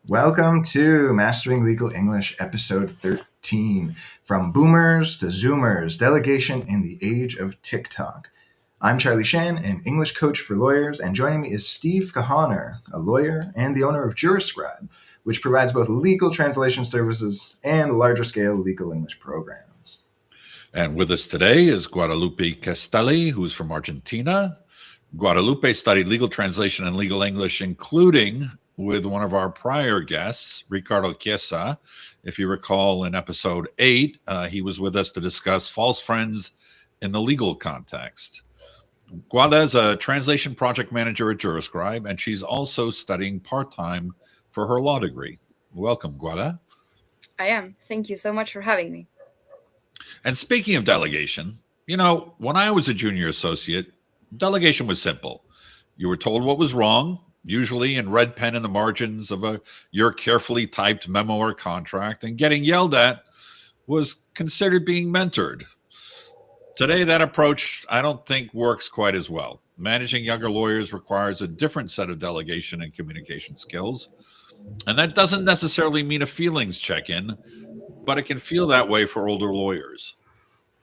Welcome to Mastering Legal English, episode 13. From boomers to zoomers, delegation in the age of TikTok. I'm Charlie Shan, an English coach for lawyers, and joining me is Steve Kahaner, a lawyer and the owner of Juriscribe, which provides both legal translation services and larger scale legal English programs. And with us today is Guadalupe Castelli, who's from Argentina. Guadalupe studied legal translation and legal English, including with one of our prior guests, Ricardo Chiesa. If you recall, in episode 8, he was with us to discuss false friends in the legal context. Guada is a translation project manager at Juriscribe, and she's also studying part-time for her law degree. Welcome, Guada. I am. Thank you so much for having me. And speaking of delegation, when I was a junior associate, delegation was simple. You were told what was wrong, usually in red pen in the margins of your carefully typed memo or contract, and getting yelled at was considered being mentored. Today, that approach, I don't think, works quite as well. Managing younger lawyers requires a different set of delegation and communication skills. And that doesn't necessarily mean a feelings check-in, but it can feel that way for older lawyers.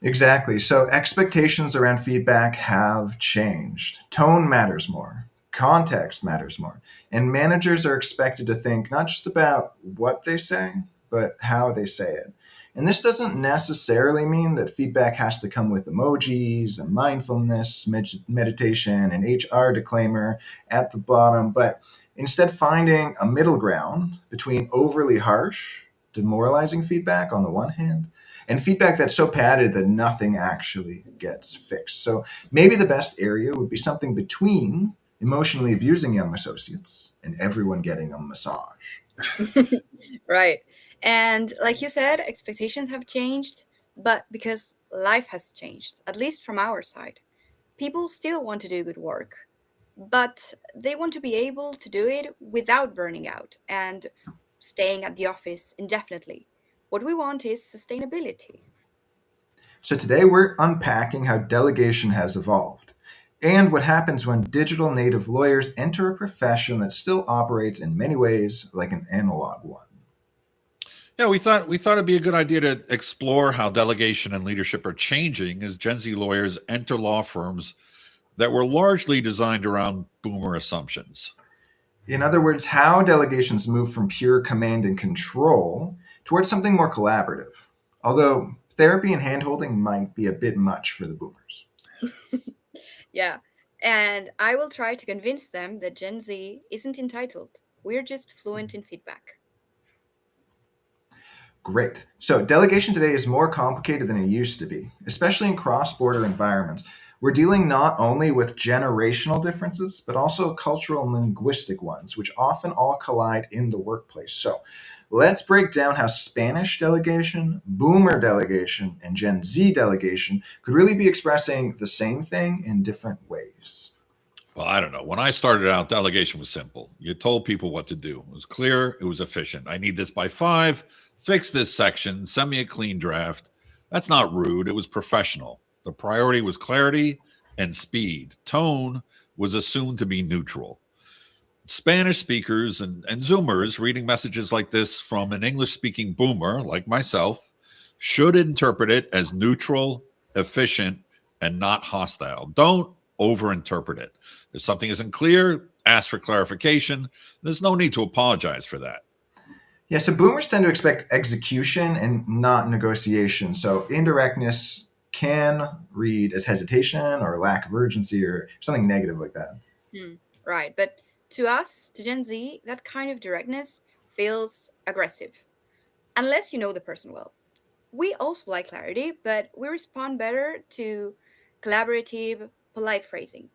Exactly. So expectations around feedback have changed. Tone matters more. Context matters more. And managers are expected to think not just about what they say, but how they say it. And this doesn't necessarily mean that feedback has to come with emojis and mindfulness, meditation, and HR disclaimer at the bottom, but instead finding a middle ground between overly harsh, demoralizing feedback on the one hand, and feedback that's so padded that nothing actually gets fixed. So maybe the best area would be something between emotionally abusing young associates and everyone getting a massage. Right. And like you said, expectations have changed, but because life has changed, at least from our side. People still want to do good work, but they want to be able to do it without burning out and staying at the office indefinitely. What we want is sustainability. So today we're unpacking how delegation has evolved and what happens when digital native lawyers enter a profession that still operates in many ways like an analog one. Yeah, we thought it'd be a good idea to explore how delegation and leadership are changing as Gen Z lawyers enter law firms that were largely designed around boomer assumptions. In other words, how delegations move from pure command and control towards something more collaborative. Although therapy and handholding might be a bit much for the boomers. Yeah. And I will try to convince them that Gen Z isn't entitled. We're just fluent in feedback. Great. So delegation today is more complicated than it used to be, especially in cross-border environments. We're dealing not only with generational differences, but also cultural and linguistic ones, which often all collide in the workplace. So let's break down how Spanish delegation, boomer delegation, and Gen Z delegation could really be expressing the same thing in different ways. Well, I don't know. When I started out, delegation was simple. You told people what to do. It was clear, it was efficient. I need this by 5, fix this section, send me a clean draft. That's not rude, it was professional. The priority was clarity and speed. Tone was assumed to be neutral. Spanish speakers and Zoomers reading messages like this from an English speaking boomer like myself should interpret it as neutral, efficient, and not hostile. Don't overinterpret it. If something isn't clear, ask for clarification. There's no need to apologize for that. Yeah, so boomers tend to expect execution and not negotiation. So indirectness can read as hesitation or lack of urgency or something negative like that. Hmm. Right. But to us, to Gen Z, that kind of directness feels aggressive, unless you know the person well. We also like clarity, but we respond better to collaborative, polite phrasing.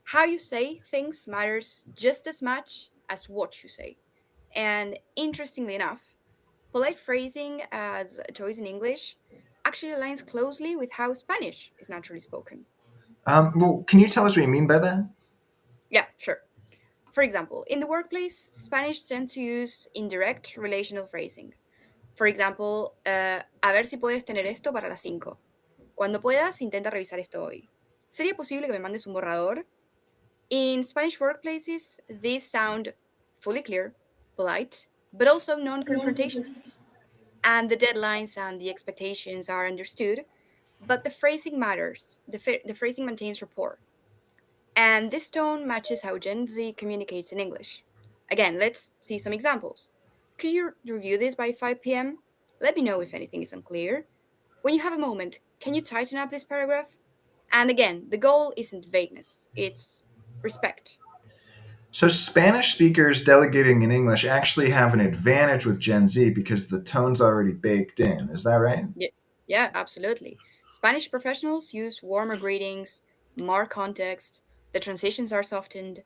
How you say things matters just as much as what you say. And interestingly enough, polite phrasing as a choice in English actually aligns closely with how Spanish is naturally spoken. Well, can you tell us what you mean by that? Yeah, sure. For example, in the workplace, Spanish tends to use indirect relational phrasing. For example, a ver si puedes tener esto para las 5. Cuando puedas, intenta revisar esto hoy. ¿Sería posible que me mandes un borrador? In Spanish workplaces, these sound fully clear, polite, but also non confrontational. And the deadlines and the expectations are understood, but the phrasing matters. The phrasing maintains rapport. And this tone matches how Gen Z communicates in English. Again, let's see some examples. Could you review this by 5 p.m.? Let me know if anything is unclear. When you have a moment, can you tighten up this paragraph? And again, the goal isn't vagueness, it's respect. So Spanish speakers delegating in English actually have an advantage with Gen Z because the tone's already baked in. Is that right? Yeah, yeah, absolutely. Spanish professionals use warmer greetings, more context, the transitions are softened.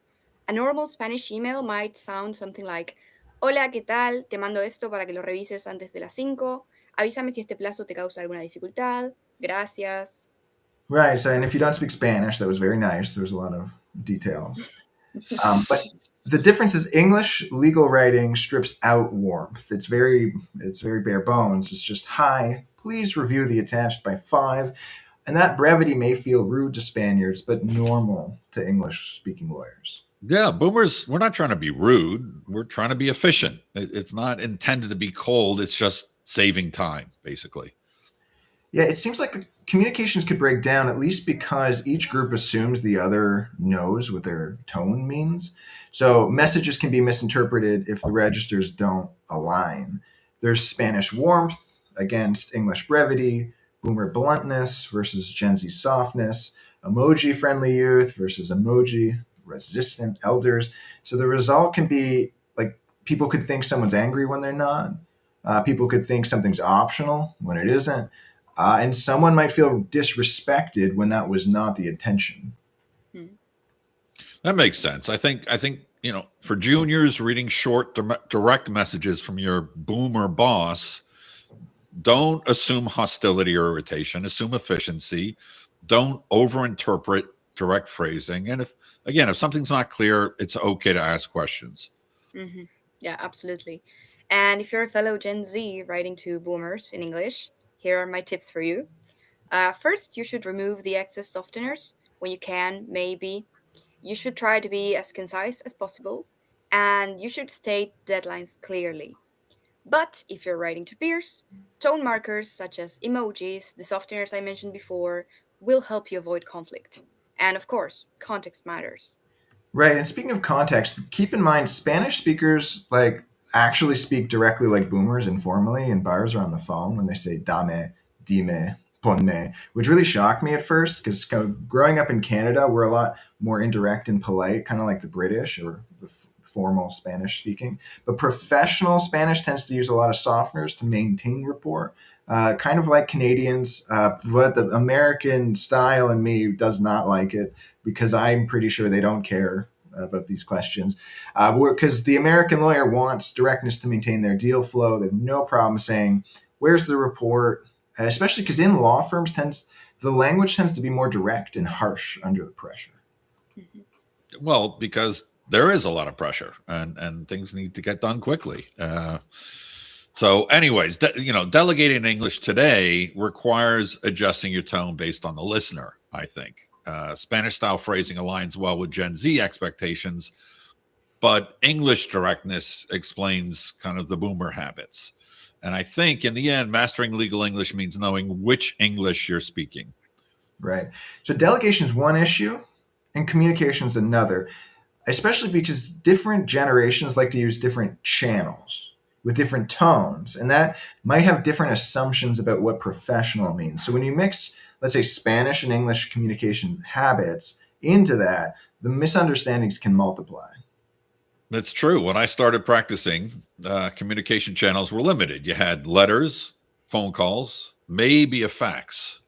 A normal Spanish email might sound something like: Hola, ¿qué tal? Te mando esto para que lo revises antes de las 5. Avísame si este plazo te causa alguna dificultad. Gracias. Right. So, and if you don't speak Spanish, that was very nice. There's a lot of details. But the difference is English legal writing strips out warmth. It's very bare bones. It's just hi. Please review the attached by 5. And that brevity may feel rude to Spaniards, but normal to English speaking lawyers. Yeah, boomers, we're not trying to be rude. We're trying to be efficient. It's not intended to be cold. It's just saving time, basically. Yeah, it seems like the communications could break down at least because each group assumes the other knows what their tone means. So messages can be misinterpreted if the registers don't align. There's Spanish warmth against English brevity, boomer bluntness versus Gen Z softness, emoji friendly youth versus emoji resistant elders. So the result can be like people could think someone's angry when they're not. People could think something's optional when it isn't, and someone might feel disrespected when that was not the intention. Hmm. That makes sense. I think, for juniors reading short direct messages from your boomer boss, don't assume hostility or irritation, assume efficiency. Don't overinterpret direct phrasing. And if something's not clear, it's okay to ask questions. Hmm. Yeah, absolutely. And if you're a fellow Gen Z writing to boomers in English, here are my tips for you. First, you should remove the excess softeners when you can, maybe. You should try to be as concise as possible, and you should state deadlines clearly. But if you're writing to peers, tone markers such as emojis, the softeners I mentioned before, will help you avoid conflict. And of course, context matters. Right. And speaking of context, keep in mind Spanish speakers like actually speak directly like boomers informally in bars or on the phone when they say dame, dime, ponme, which really shocked me at first because growing up in Canada, we're a lot more indirect and polite, kind of like the British or the formal Spanish speaking. But professional Spanish tends to use a lot of softeners to maintain rapport, kind of like Canadians, but the American style in me does not like it because I'm pretty sure they don't care about these questions. Because the American lawyer wants directness to maintain their deal flow. They have no problem saying, "Where's the report?" Especially because in law firms, the language tends to be more direct and harsh under the pressure. Mhm. Well, because there is a lot of pressure and things need to get done quickly. So, anyways, delegating English today requires adjusting your tone based on the listener, I think. Spanish style phrasing aligns well with Gen Z expectations, but English directness explains kind of the boomer habits. And I think in the end, mastering legal English means knowing which English you're speaking. Right. So delegation is one issue, and communication is another, especially because different generations like to use different channels with different tones, and that might have different assumptions about what professional means. So when you mix, let's say, Spanish and English communication habits into that, the misunderstandings can multiply. That's true. When I started practicing, communication channels were limited. You had letters, phone calls, maybe a fax.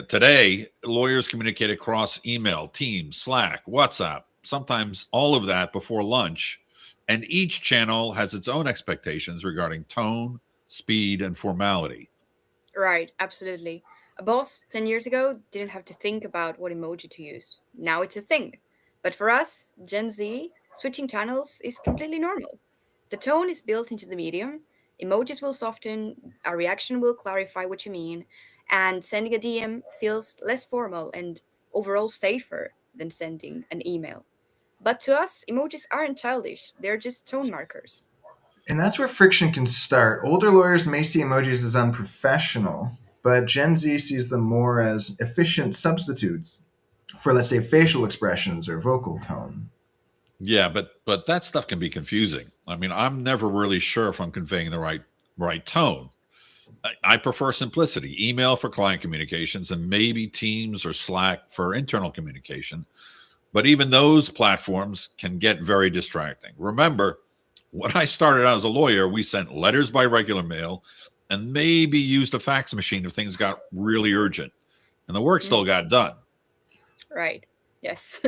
Today, lawyers communicate across email, Teams, Slack, WhatsApp, sometimes all of that before lunch. And each channel has its own expectations regarding tone, speed, and formality. Right, absolutely. A boss 10 years ago didn't have to think about what emoji to use. Now it's a thing. But for us, Gen Z, switching channels is completely normal. The tone is built into the medium, emojis will soften, a reaction will clarify what you mean, and sending a DM feels less formal and overall safer than sending an email. But to us, emojis aren't childish, they're just tone markers. And that's where friction can start. Older lawyers may see emojis as unprofessional, but Gen Z sees them more as efficient substitutes for, let's say, facial expressions or vocal tone. Yeah, but that stuff can be confusing. I mean, I'm never really sure if I'm conveying the right tone. I prefer simplicity, email for client communications, and maybe Teams or Slack for internal communication. But even those platforms can get very distracting. Remember, when I started out as a lawyer, we sent letters by regular mail and maybe used a fax machine if things got really urgent. And the work still got done. Right. Yes.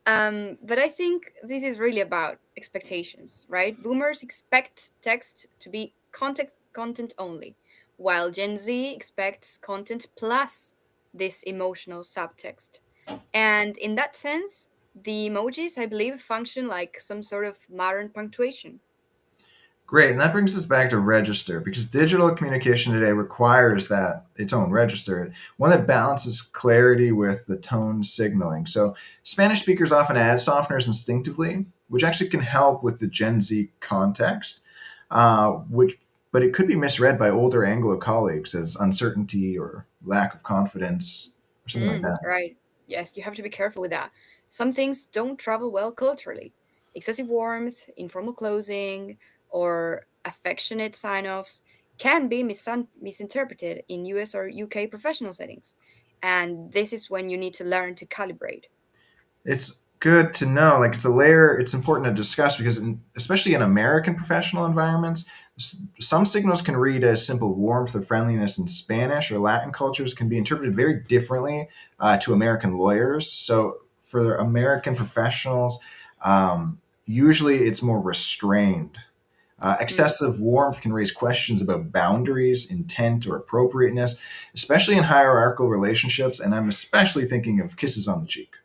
But I think this is really about expectations, right? Boomers expect text to be content only, while Gen Z expects content plus this emotional subtext. And in that sense, the emojis, I believe, function like some sort of modern punctuation. Great, and that brings us back to register because digital communication today requires that its own register, one that balances clarity with the tone signaling. So Spanish speakers often add softeners instinctively, which actually can help with the Gen Z context, which but it could be misread by older Anglo colleagues as uncertainty or lack of confidence or something like that. Right. Yes, you have to be careful with that. Some things don't travel well culturally. Excessive warmth, informal closing, or affectionate sign offs can be misinterpreted in US or UK professional settings. And this is when you need to learn to calibrate. It's good to know. Like it's a layer. It's important to discuss because, especially in American professional environments, some signals can read as simple warmth or friendliness in Spanish or Latin cultures can be interpreted very differently to American lawyers. So for American professionals, usually it's more restrained. Mm. Excessive warmth can raise questions about boundaries, intent, or appropriateness, especially in hierarchical relationships. And I'm especially thinking of kisses on the cheek.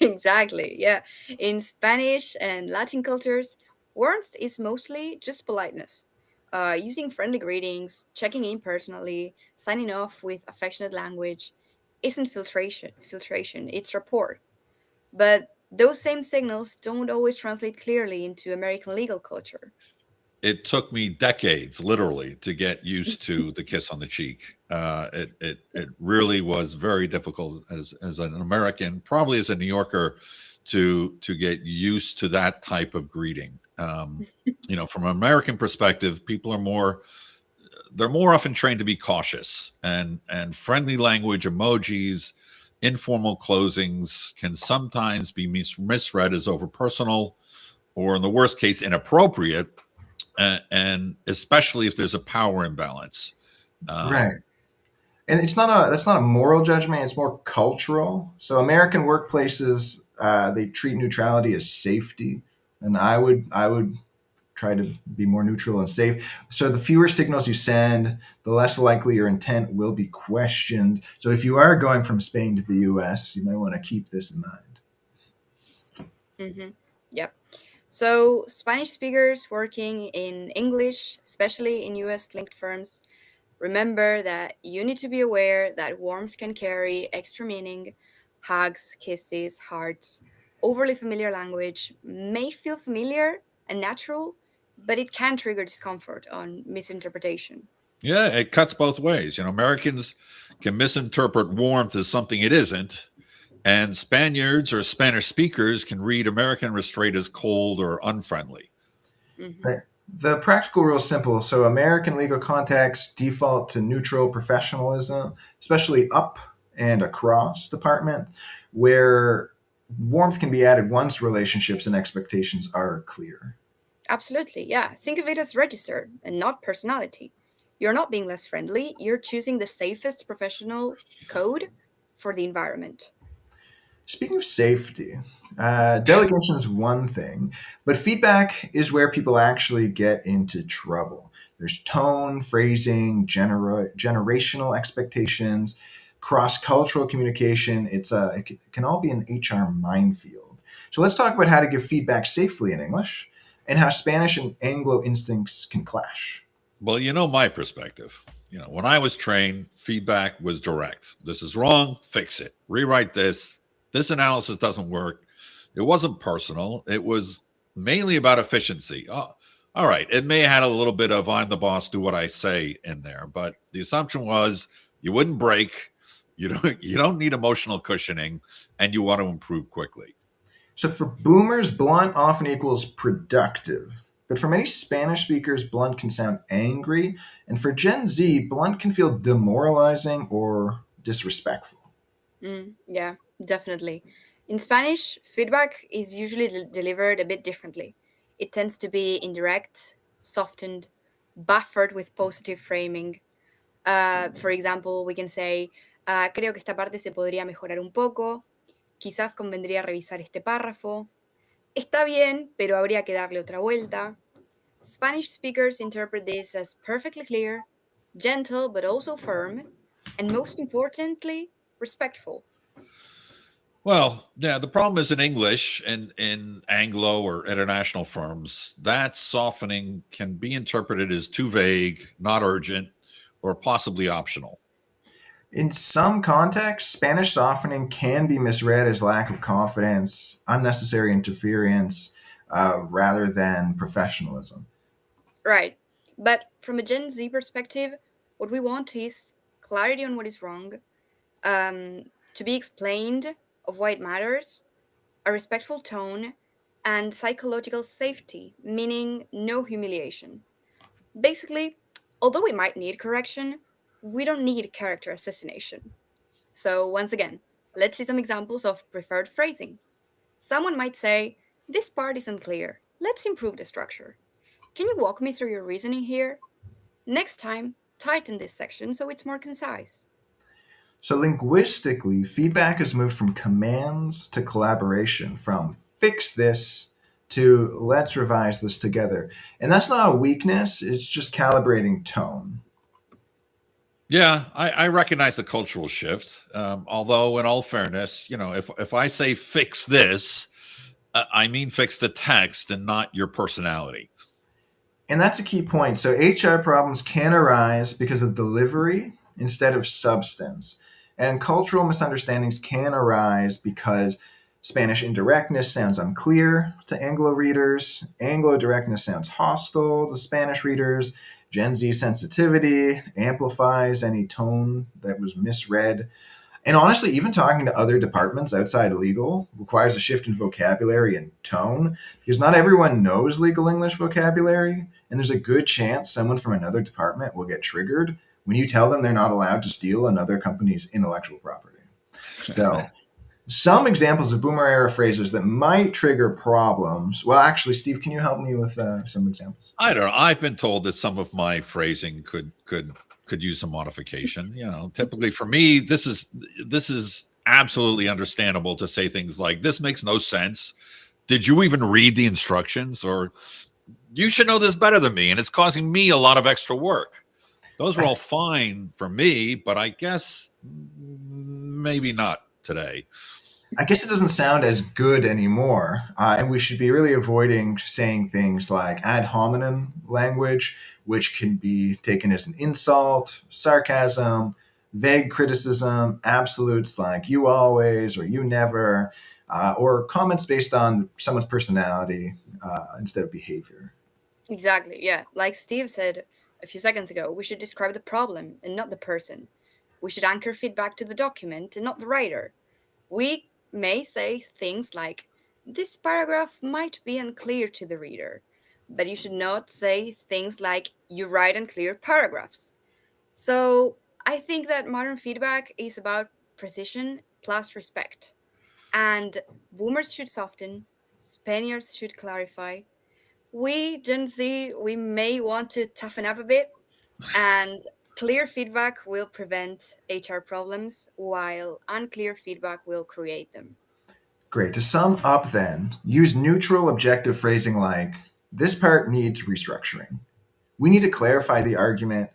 Exactly. Yeah. In Spanish and Latin cultures, warmth is mostly just politeness. Using friendly greetings, checking in personally, signing off with affectionate language isn't filtration, it's rapport. But those same signals don't always translate clearly into American legal culture. It took me decades, literally, to get used to the kiss on the cheek. It really was very difficult as an American, probably as a New Yorker, to get used to that type of greeting. From an American perspective, people are more they're more often trained to be cautious, and friendly language, emojis, informal closings can sometimes be misread as overpersonal or, in the worst case, inappropriate, and especially if there's a power imbalance. Right. Um, And it's not a that's not a moral judgment. It's more cultural. So American workplaces they treat neutrality as safety, and I would try to be more neutral and safe. So the fewer signals you send, the less likely your intent will be questioned. So if you are going from Spain to the U.S., you might want to keep this in mind. Mm-hmm. Yep. So, Spanish speakers working in English, especially in US linked firms, remember that you need to be aware that warmth can carry extra meaning. Hugs, kisses, hearts, overly familiar language may feel familiar and natural, but it can trigger discomfort on misinterpretation. yeah, it cuts both ways. Americans can misinterpret warmth as something it isn't, and Spaniards or Spanish speakers can read American restraint as cold or unfriendly. Mhm. Right. The practical rule is simple. So American legal contexts default to neutral professionalism, especially up and across department, where warmth can be added once relationships and expectations are clear. Absolutely, yeah. Think of it as register and not personality. You're not being less friendly, you're choosing the safest professional code for the environment. Speaking of safety, delegation is one thing, but feedback is where people actually get into trouble. There's tone, phrasing, generational expectations, cross cultural communication. It can all be an HR minefield. So let's talk about how to give feedback safely in English and how Spanish and Anglo instincts can clash. Well, my perspective. When I was trained, feedback was direct. This is wrong, fix it. Rewrite this. This analysis doesn't work. It wasn't personal. It was mainly about efficiency. Oh, All right. It may have had a little bit of "I'm the boss, do what I say" in there, but the assumption was you wouldn't break, you don't need emotional cushioning, and you want to improve quickly. So for boomers, blunt often equals productive. But for many Spanish speakers, blunt can sound angry. And for Gen Z, blunt can feel demoralizing or disrespectful. Yeah, definitely. In Spanish, feedback is usually delivered a bit differently. It tends to be indirect, softened, buffered with positive framing. For example, we can say, creo que esta parte se podría mejorar un poco, quizás convendría revisar este párrafo, está bien, pero habría que darle otra vuelta. Spanish speakers interpret this as perfectly clear, gentle but also firm, and most importantly, respectful. Well, yeah, the problem is in English and in Anglo or international firms, that softening can be interpreted as too vague, not urgent, or possibly optional. In some contexts, Spanish softening can be misread as lack of confidence, unnecessary interference, rather than professionalism. Right. But from a Gen Z perspective, what we want is clarity on what is wrong, to be explained of why it matters, a respectful tone, and psychological safety, meaning no humiliation. Basically, although we might need correction, we don't need character assassination. So, once again, let's see some examples of preferred phrasing. Someone might say, "This part is unclear. Let's improve the structure. Can you walk me through your reasoning here? Next time, tighten this section so it's more concise." So, linguistically, feedback has moved from commands to collaboration, from fix this to let's revise this together. And that's not a weakness, it's just calibrating tone. Yeah, I recognize the cultural shift. Although, in all fairness, if I say fix this, I mean fix the text and not your personality. And that's a key point. So, HR problems can arise because of delivery instead of substance. And cultural misunderstandings can arise because Spanish indirectness sounds unclear to Anglo readers, Anglo directness sounds hostile to Spanish readers, Gen Z sensitivity amplifies any tone that was misread. And honestly, even talking to other departments outside of legal requires a shift in vocabulary and tone because not everyone knows legal English vocabulary. And there's a good chance someone from another department will get triggered when you tell them they're not allowed to steal another company's intellectual property. So, some examples of boomer era phrases that might trigger problems. Well, actually, Steve, can you help me with some examples? I don't know. I've been told that some of my phrasing could use some modification. Typically for me, this is absolutely understandable to say things like, "This makes no sense. Did you even read the instructions?" Or, "You should know this better than me, and it's causing me a lot of extra work." Those are all fine for me, but I guess maybe not today. I guess it doesn't sound as good anymore. And we should be really avoiding saying things like ad hominem language, which can be taken as an insult, sarcasm, vague criticism, absolutes like "you always" or "you never," or comments based on someone's personality instead of behavior. Exactly, yeah. Like Steve said a few seconds ago, we should describe the problem and not the person. We should anchor feedback to the document and not the writer. We may say things like, "This paragraph might be unclear to the reader," but you should not say things like, "You write unclear paragraphs." So I think that modern feedback is about precision plus respect. And boomers should soften, Spaniards should clarify. We, Gen Z, we may want to toughen up a bit, and clear feedback will prevent HR problems, while unclear feedback will create them. Great. To sum up, then, use neutral, objective phrasing like "this part needs restructuring." We need to clarify the argument,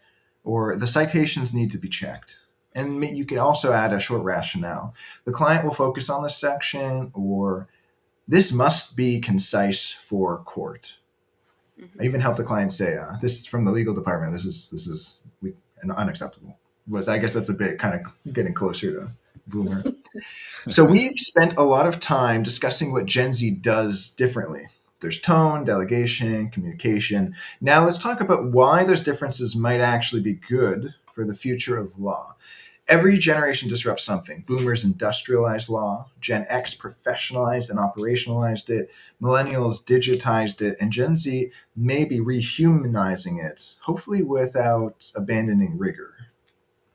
or "the citations need to be checked." And you can also add a short rationale. "The client will focus on this section," or "this must be concise for court." I Mhm. even helped the client say, "This is from the legal department. Unacceptable." But I guess that's a bit kind of getting closer to boomer. So we've spent a lot of time discussing what Gen Z does differently. There's tone, delegation, communication. Now let's talk about why those differences might actually be good for the future of law. Every generation disrupts something. Boomers industrialized law, Gen X professionalized and operationalized it, millennials digitized it, and Gen Z may be rehumanizing it, hopefully without abandoning rigor.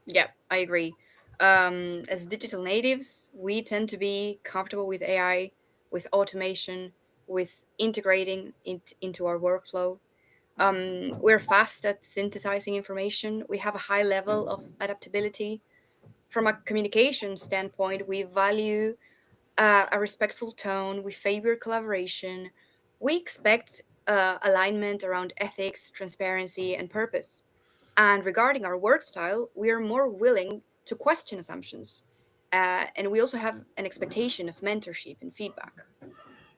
Yeah, I agree. As digital natives, we tend to be comfortable with AI, with automation, with integrating it into our workflow. We're fast at synthesizing information. We have a high level of adaptability. From a communication standpoint, we value a respectful tone. We favor collaboration. We expect alignment around ethics, transparency, and purpose. And regarding our work style, we are more willing to question assumptions. And we also have an expectation of mentorship and feedback.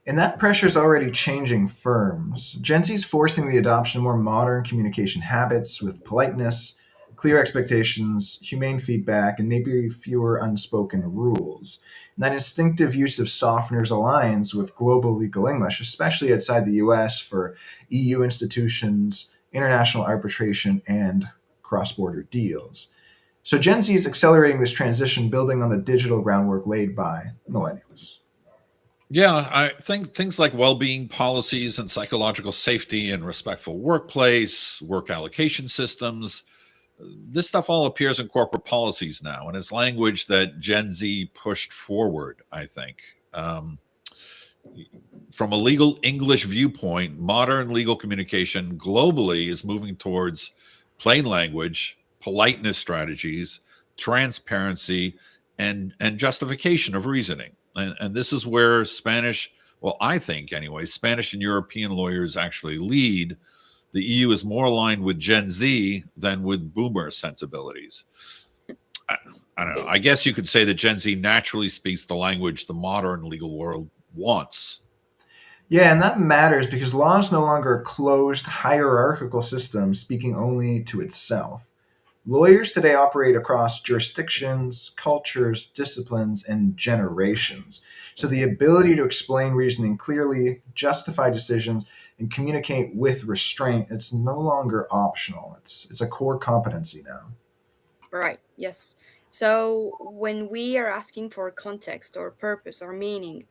And that pressure is already changing firms. Gen Z is forcing the adoption of more modern communication habits with politeness, clear expectations, humane feedback, and maybe fewer unspoken rules. And that instinctive use of softeners aligns with global legal English, especially outside the US for EU institutions, international arbitration, and cross border deals. So Gen Z is accelerating this transition, building on the digital groundwork laid by millennials. Yeah, I think things like well-being policies and psychological safety and respectful workplace, work allocation systems, this stuff all appears in corporate policies now, and it's language that Gen Z pushed forward, I think. From a legal English viewpoint, modern legal communication globally is moving towards plain language, politeness strategies, transparency, and justification of reasoning. And this is where Spanish, well, I think anyway, Spanish and European lawyers actually lead. The EU is more aligned with Gen Z than with boomer sensibilities. I, I don't know. I guess you could say that Gen Z naturally speaks the language the modern legal world wants. Yeah, and that matters because law is no longer a closed hierarchical system speaking only to itself. Lawyers today operate across jurisdictions, cultures, disciplines, and generations. So the ability to explain reasoning clearly, justify decisions, and communicate with restraint, it's no longer optional. It's a core competency now. Right, yes. So when we are asking for context or purpose or meaning,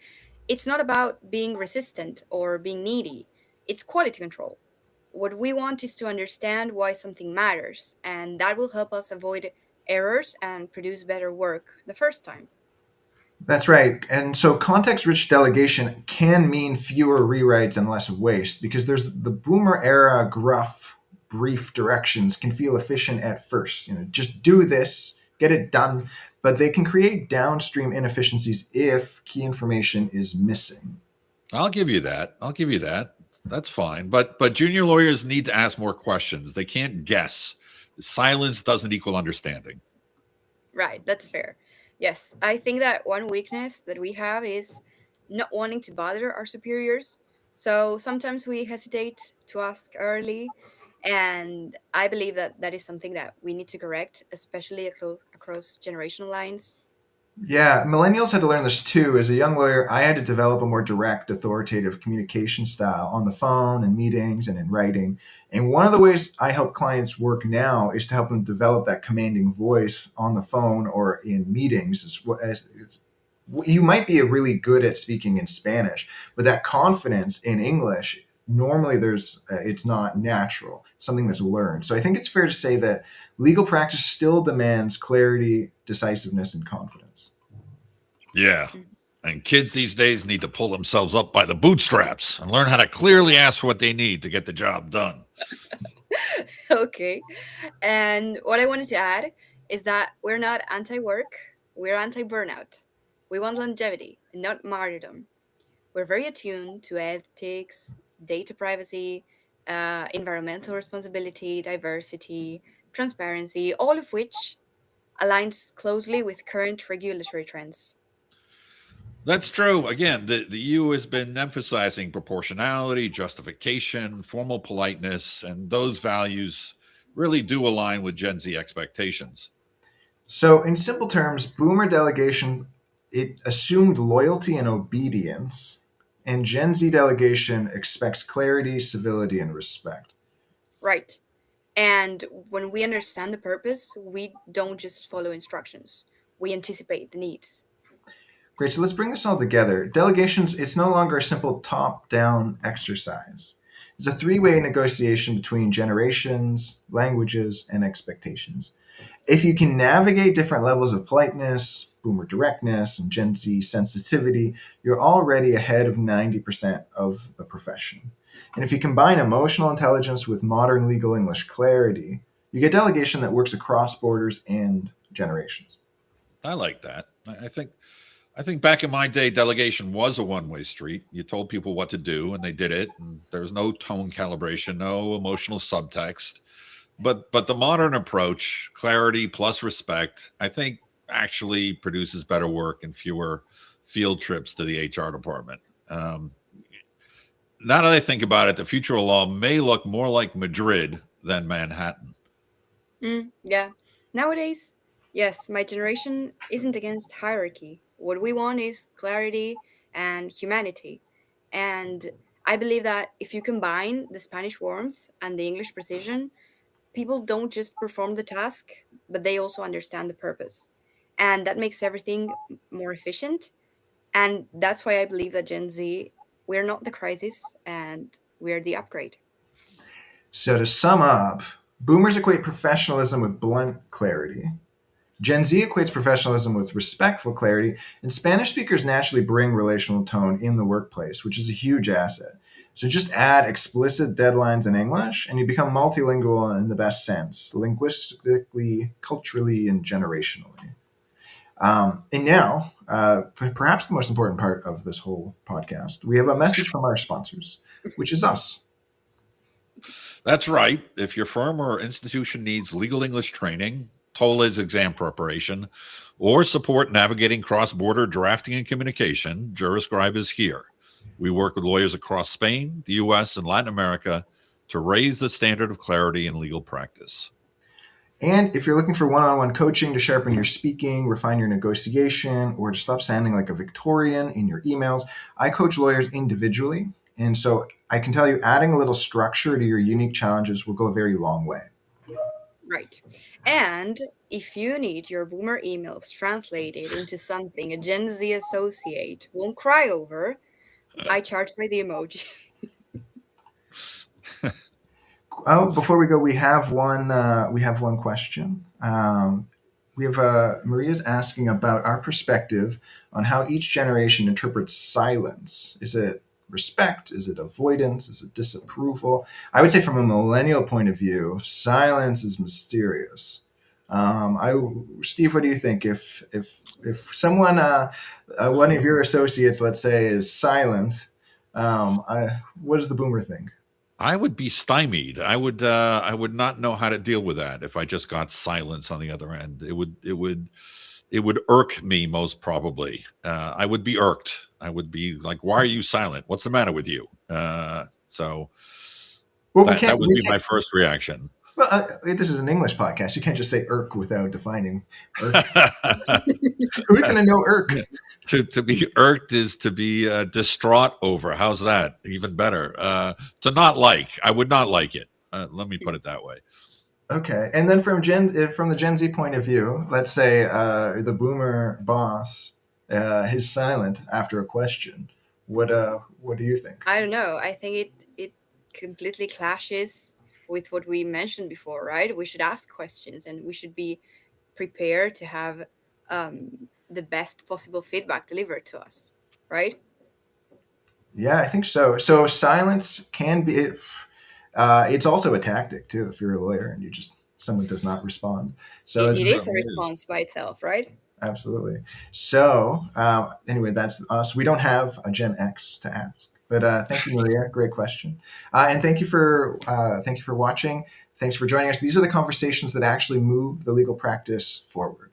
it's not about being resistant or being needy, it's quality control. What we want is to understand why something matters, and that will help us avoid errors and produce better work the first time. That's right. And so context rich delegation can mean fewer rewrites and less waste because there's the boomer era gruff, brief directions can feel efficient at first. Just do this, get it done, but they can create downstream inefficiencies if key information is missing. I'll give you that. I'll give you that. That's fine. But junior lawyers need to ask more questions. They can't guess. Silence doesn't equal understanding. Right, that's fair. Yes, I think that one weakness that we have is not wanting to bother our superiors. So sometimes we hesitate to ask early, and I believe that that is something that we need to correct, especially across generational lines. Yeah, millennials had to learn this too. As a young lawyer, I had to develop a more direct, authoritative communication style on the phone and meetings and in writing. And one of the ways I help clients work now is to help them develop that commanding voice on the phone or in meetings. You might be really good at speaking in Spanish, but that confidence in English normally it's not natural, it's something that's learned. So I think it's fair to say that legal practice still demands clarity, decisiveness, and confidence. Yeah. And kids these days need to pull themselves up by the bootstraps and learn how to clearly ask for what they need to get the job done. Okay. And what I wanted to add is that we're not anti work, we're anti burnout. We want longevity, not martyrdom. We're very attuned to ethics, data privacy, environmental responsibility, diversity, transparency, all of which aligns closely with current regulatory trends. That's true. Again, the EU has been emphasizing proportionality, justification, formal politeness, and those values really do align with Gen Z expectations. So, in simple terms, boomer delegation it assumed loyalty and obedience, And Gen Z delegation expects clarity, civility, and respect. Right. And when we understand the purpose, we don't just follow instructions, we anticipate the needs. Great, so let's bring this all together. Delegations, it's no longer a simple top down exercise. It's a three-way negotiation between generations, languages, and expectations. If you can navigate different levels of politeness, boomer directness, and Gen Z sensitivity, you're already ahead of 90% of the profession. And if you combine emotional intelligence with modern legal English clarity, you get delegation that works across borders and generations. I like that. I think back in my day, delegation was a one-way street. You told people what to do, and they did it. And there was no tone calibration, no emotional subtext. But the modern approach, clarity plus respect, I think actually produces better work and fewer field trips to the HR department. Um, Now that I think about it, the future of law may look more like Madrid than Manhattan. Yeah. Nowadays, yes, my generation isn't against hierarchy. What we want is clarity and humanity. And I believe that if you combine the Spanish warmth and the English precision, people don't just perform the task, but they also understand the purpose. And that makes everything more efficient. And that's why I believe that Gen Z, we're not the crisis and we're the upgrade. So to sum up, boomers equate professionalism with blunt clarity. Gen Z equates professionalism with respectful clarity, and Spanish speakers naturally bring relational tone in the workplace, which is a huge asset. So just add explicit deadlines in English, and you become multilingual in the best sense, linguistically, culturally, and generationally. And now, perhaps the most important part of this whole podcast, we have a message from our sponsors, which is us. That's right. If your firm or institution needs legal English training, TOLA's exam preparation, or support navigating cross border drafting and communication, Juriscribe is here. We work with lawyers across Spain, the US, and Latin America to raise the standard of clarity in legal practice. And if you're looking for one on one coaching to sharpen your speaking, refine your negotiation, or to stop sounding like a Victorian in your emails, I coach lawyers individually. And so I can tell you, adding a little structure to your unique challenges will go a very long way. Right. And if you need your boomer emails translated into something a Gen Z associate won't cry over, I charge by the emoji. Oh, before we go, we have one. We have one question. We have Maria's asking about our perspective on how each generation interprets silence. Is it respect? Is it avoidance? Is it disapproval? I would say, from a millennial point of view, silence is mysterious. Steve, what do you think? If someone, one of your associates, let's say, is silent, what does the boomer think? I would be stymied. I would not know how to deal with that if I just got silence on the other end. It would irk me most probably. I would be irked. I would be like, "Why are you silent? What's the matter with you?" So Well, we that can't. would We be my can't. first reaction. Well, this is an English podcast. You can't just say irk without defining irk. Who's going to know irk? To be irked is to be distraught over. How's that? Even better. To not like. I would not like it. Let me put it that way. Okay, and then from the Gen Z point of view, let's say the boomer boss is silent after a question. What do you think? I don't know. I think it completely clashes with what we mentioned before, right? We should ask questions and we should be prepared to have the best possible feedback delivered to us, right? Yeah, I think so. So silence can be. It's also a tactic too. If you're a lawyer and you just someone does not respond, so It, it's it is a Certainly is. response by itself, right? absolutely. So anyway, that's us. We don't have a Gen X to ask, but thank you, Maria. Great question, and thank you for watching. Thanks for joining us. These are the conversations that actually move the legal practice forward.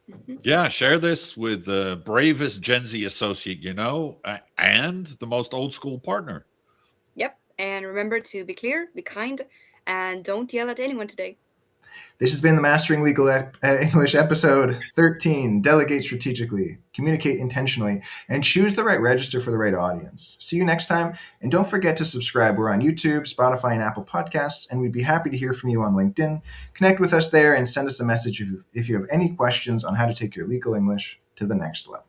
Mhm. Yeah, share this with the bravest Gen Z associate you know, and the most old school partner. Yep. And remember to be clear, be kind, and don't yell at anyone today. This has been the Mastering Legal English episode 13. Delegate strategically, communicate intentionally, and choose the right register for the right audience. See you next time, and don't forget to subscribe. We're on YouTube, Spotify, and Apple Podcasts, and we'd be happy to hear from you on LinkedIn. Connect with us there and send us a message if you have any questions on how to take your legal English to the next level.